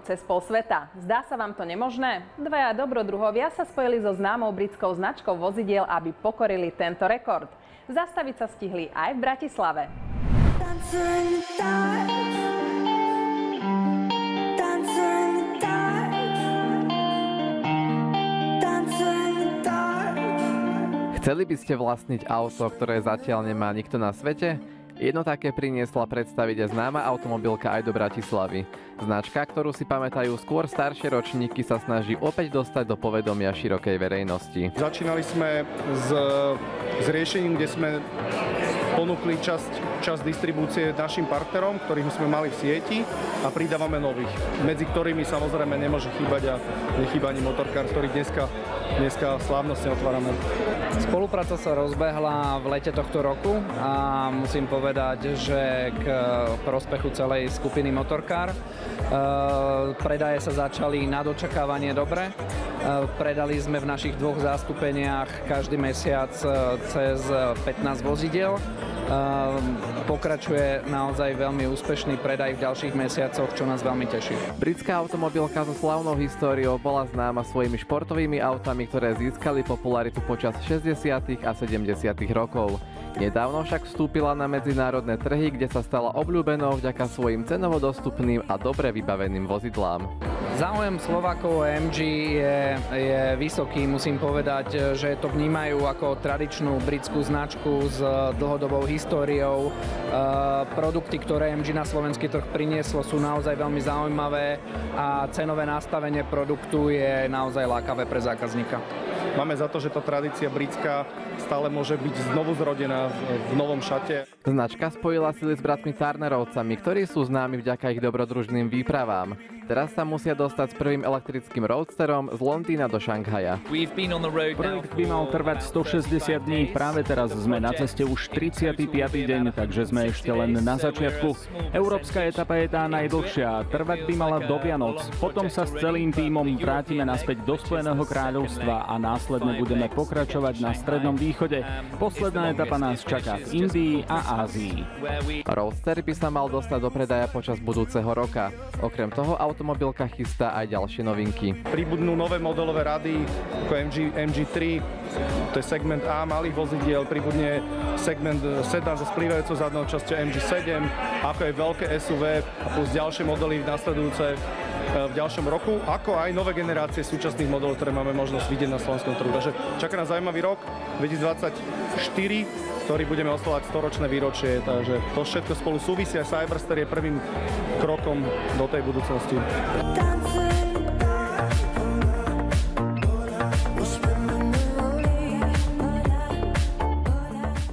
Cez pol sveta. Zdá sa vám to nemožné? Dvaja dobrodruhovia sa spojili so známou britskou značkou vozidiel, aby pokorili tento rekord. Zastaviť sa stihli aj v Bratislave. Chceli by ste vlastniť auto, ktoré zatiaľ nemá nikto na svete? Jedno také priniesla predstaviť aj známa automobilka aj do Bratislavy. Značka, ktorú si pamätajú skôr staršie ročníky, sa snaží opäť dostať do povedomia širokej verejnosti. Začínali sme s riešením, kde sme ponúkli časť distribúcie našim partnerom, ktorých sme mali v sieti, a pridávame nových, medzi ktorými samozrejme nemôže chýbať a nechýba ani Motorkár, ktorý dneska slávnostne otvárame. Spolupráca sa rozbehla v lete tohto roku a musím povedať, že k prospechu celej skupiny Motorkár. Predaje sa začali na dočakávanie dobre. Predali sme v našich dvoch zástupeniach každý mesiac cez 15 vozidiel. Pokračuje naozaj veľmi úspešný predaj v ďalších mesiacoch, čo nás veľmi teší. Britská automobilka so slávnou históriou bola známa svojimi športovými autami, ktoré získali popularitu počas 60. a 70. rokov. Nedávno však vstúpila na medzinárodné trhy, kde sa stala obľúbenou vďaka svojim cenovo dostupným a dobre vybaveným vozidlám. Záujem Slovákov o MG je vysoký, musím povedať, že to vnímajú ako tradičnú britskú značku s dlhodobou históriou. Produkty, ktoré MG na slovenský trh prinieslo, sú naozaj veľmi zaujímavé a cenové nastavenie produktu je naozaj lákavé pre zákazníka. Máme za to, že tá tradícia britská stále môže byť znovu zrodená v novom šate. Značka spojila sily s bratmi Turnerovcami, ktorí sú známi vďaka ich dobrodružným výpravám. Teraz sa musia dostať s prvým elektrickým roadsterom z Londýna do Šanghaja. Projekt by mal trvať 160 dní, práve teraz sme na ceste už 35. deň, takže sme ešte len na začiatku. Európska etapa je tá najdlhšia, trvať by mala do Vianoc. Potom sa s celým tímom vrátime naspäť do Spojeného kráľovstva a následne budeme pokračovať na Strednom východe. Posledná etapa nás čaká v Indii a Ázii. Roadster by sa mal dostať do predaja počas budúceho roka. Okrem toho automobilka chystá aj ďalšie novinky. Pribudnú nové modelové rady ako MG3, to je segment A malých vozidiel, pribudne segment sedan so splývajúcou zadnou časťou MG7, ako aj veľké SUV a plus ďalšie modely nasledujúce v ďalšom roku, ako aj nové generácie súčasných modelov, ktoré máme možnosť vidieť na slovenskom trhu. Takže čaká nás zaujímavý rok 2024, ktorý budeme oslovať 100-ročné výročie, takže to všetko spolu súvisia. Cyberster je prvým krokom do tej budúcnosti.